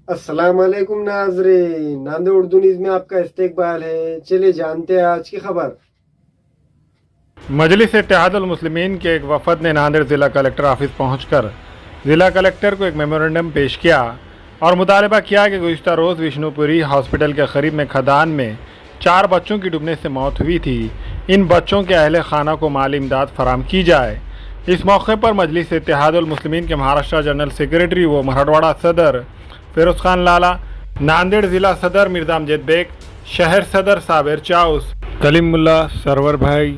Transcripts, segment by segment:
अस्सलाम वालेकुम नाज़रीन, नांदेड़ उर्दू न्यूज़ में आपका इस्तकबाल है। चलिए जानते हैं आज की खबर। मजलिस इत्तेहादुल मुस्लिमीन के एक वफद ने नांदेड़ ज़िला कलेक्टर ऑफिस पहुंचकर ज़िला कलेक्टर को एक मेमोरेंडम पेश किया और मुतालबा किया कि गुज़िश्ता रोज़ विष्णुपुरी हॉस्पिटल के करीब में खदान में 4 बच्चों की डूबने से मौत हुई थी। इन बच्चों के अहले खाना को माली इमदाद फराम की जाए। इस मौके पर मजलिस इत्तेहादुल मुस्लिमीन के महाराष्ट्र जनरल सेक्रेटरी व मराठवाड़ा सदर फिरोज़ खान लाला, नांदेड़ ज़िला सदर मिर्ज़ा अमजद बेग, शहर सदर साबिर चाउस, कलीमुल्ला सरवर भाई,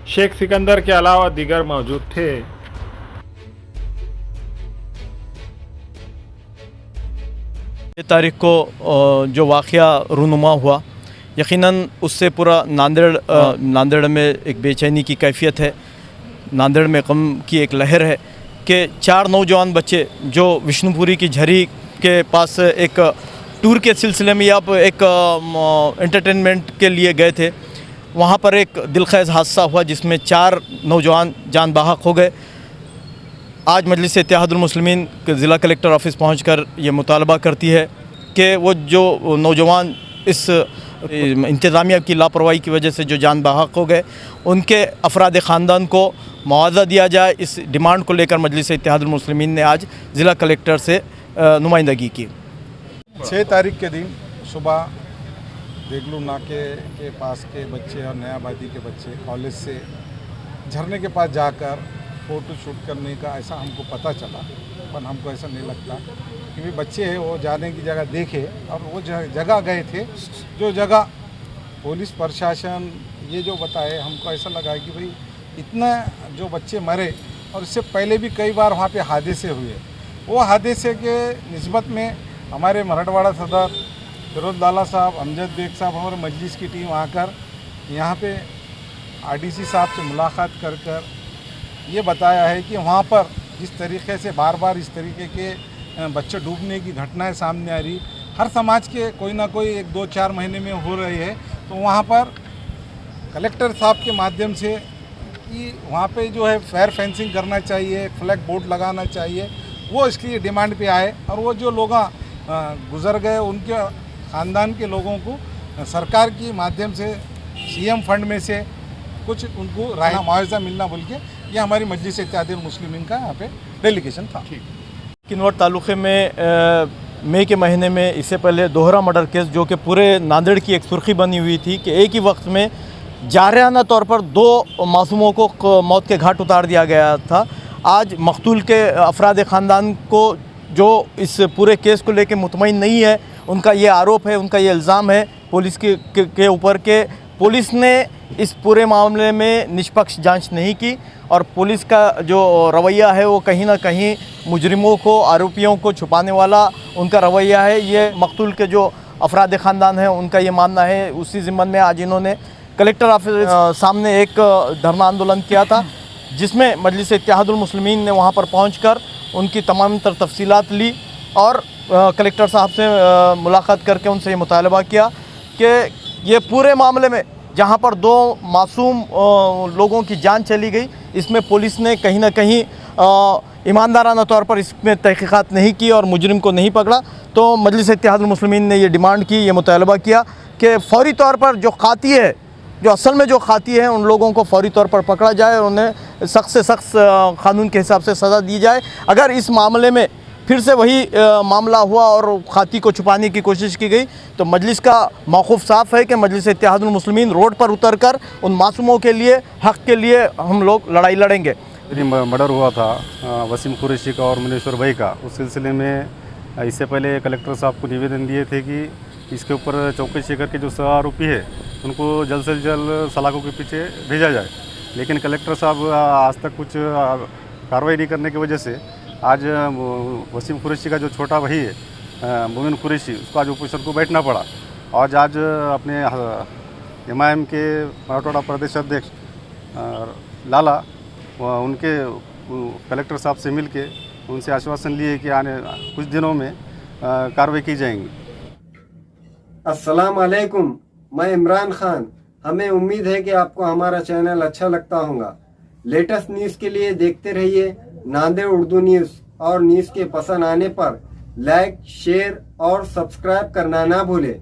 शेख सिकंदर के अलावा दीगर मौजूद थे। ये तारीख को जो वाक़या रूनुमा हुआ, यकीनन उससे पूरा नांदेड़ में एक बेचैनी की कैफियत है। नांदेड़ में गम की एक लहर है कि 4 नौजवान बच्चे जो विष्णुपुरी की झरी के पास एक टूर के सिलसिले में या एक एंटरटेनमेंट के लिए गए थे, वहाँ पर एक दिलखेज़ हादसा हुआ जिसमें 4 नौजवान जान बाहक हो गए। आज मजलिस इत्तेहादुल मुस्लिमीन के ज़िला कलेक्टर ऑफिस पहुंचकर ये मुतालबा करती है कि वो जो नौजवान इस इंतज़ामिया की लापरवाही की वजह से जो जान बाहक हो गए, उनके अफराद ख़ानदान को मुआवज़ा दिया जाए। इस डिमांड को लेकर मजलिस इत्तेहादुल मुस्लिमीन ने आज ज़िला कलेक्टर से नुमाइंदगी की। 6 तारीख के दिन सुबह देगलू नाके के पास के बच्चे और नयाबादी के बच्चे कॉलेज से झरने के पास जाकर फ़ोटो शूट करने का ऐसा हमको पता चला, पर हमको ऐसा नहीं लगता कि भी बच्चे हैं वो जाने की जगह देखे और वो जगह गए थे जो जगह पुलिस प्रशासन ये जो बताए, हमको ऐसा लगा कि भाई इतना जो बच्चे मरे और इससे पहले भी कई बार वहाँ पे हादसे हुए। वो हादसे के निस्बत में हमारे मराठवाड़ा सदर फिरोज़ लाला साहब, अमजद बेग साहब, हमारे मजलिस की टीम आकर यहाँ पे आरडीसी साहब से मुलाकात कर ये बताया है कि वहाँ पर जिस तरीके से बार बार इस तरीके के बच्चे डूबने की घटनाएं सामने आ रही, हर समाज के कोई ना कोई 1-2-4 महीने में हो रही है, तो वहाँ पर कलेक्टर साहब के माध्यम से कि वहाँ पे जो है फायर फेंसिंग करना चाहिए, फ्लैग बोर्ड लगाना चाहिए, वो इसके लिए डिमांड पे आए। और वो जो लोग गुज़र गए उनके ख़ानदान के लोगों को सरकार की माध्यम से सीएम फंड में से कुछ उनको राहत मुआवजा मिलना बोल के ये हमारी मजलिस इत्तेहादुल मुस्लिमीन का यहाँ पे डेलीगेशन था। किन्नौर तालुक़े में मई के महीने में इससे पहले दोहरा मर्डर केस जो कि पूरे नांदेड़ की एक सुर्खी बनी हुई थी कि एक ही वक्त में जारियाना तौर पर 2 मासूमों को मौत के घाट उतार दिया गया था। आज मकतूल के अफराद ख़ानदान को जो इस पूरे केस को लेकर मुतमईन नहीं है, उनका ये आरोप है, उनका ये इल्ज़ाम है पुलिस के ऊपर के पुलिस ने इस पूरे मामले में निष्पक्ष जांच नहीं की और पुलिस का जो रवैया है वो कहीं ना कहीं मुजरिमों को, आरोपियों को छुपाने वाला उनका रवैया है। ये मकतूल के जो अफराद ख़ानदान हैं उनका ये मानना है। उसी ज़िम्मन में आज इन्होंने कलेक्टर ऑफिस सामने एक धरना आंदोलन किया था, जिसमें मजलिस इत्तेहादुल मुस्लिमीन ने वहाँ पर पहुँचकर उनकी तमाम तर तफसीलात ली और कलेक्टर साहब से मुलाकात करके उनसे ये मुतालबा किया कि ये पूरे मामले में जहाँ पर 2 मासूम लोगों की जान चली गई, इसमें पुलिस ने कहीं ना कहीं ईमानदाराना तौर पर इसमें तहक़ीक़ात नहीं की और मुजरिम को नहीं पकड़ा। तो मजलिस इत्तेहादुल मुस्लिमीन ने ये डिमांड की, ये मुतालबा किया कि फ़ौरी तौर पर जो खाती है, जो असल में जो खाती है, उन लोगों को फ़ौरी तौर पर पकड़ा जाए और उन्हें सख्त से सख्त कानून के हिसाब से सज़ा दी जाए। अगर इस मामले में फिर से वही मामला हुआ और खाती को छुपाने की कोशिश की गई तो मजलिस का मौक़िफ़ साफ़ है कि मजलिस इत्तेहादुल मुस्लिमीन रोड पर उतरकर उन मासूमों के लिए, हक़ के लिए हम लोग लड़ाई लड़ेंगे। मर्डर हुआ था वसीम कुरैशी का और मुनेश्वर भाई का, उस सिलसिले में इससे पहले कलेक्टर साहब को निवेदन दिए थे कि इसके ऊपर चौकसी करके जो सह आरोपी है उनको जल्द से जल्द सलाखों के पीछे भेजा जाए, लेकिन कलेक्टर साहब आज तक कुछ कार्रवाई नहीं करने की वजह से आज वसीम कुरैशी का जो छोटा भाई है मोमिन कुरैशी, उसको आज ऑपोजिशन को बैठना पड़ा। और आज अपने एमआईएम के मराठवाड़ा प्रदेश अध्यक्ष लाला उनके कलेक्टर साहब से मिलके उनसे आश्वासन लिए कि आने कुछ दिनों में कार्रवाई की जाएंगी। अस्सलाम वालेकुम, मैं इमरान खान। हमें उम्मीद है कि आपको हमारा चैनल अच्छा लगता होगा। लेटेस्ट न्यूज़ के लिए देखते रहिए नांदेड़ उर्दू न्यूज़ और न्यूज़ के पसंद आने पर लाइक, शेयर और सब्सक्राइब करना ना भूलें।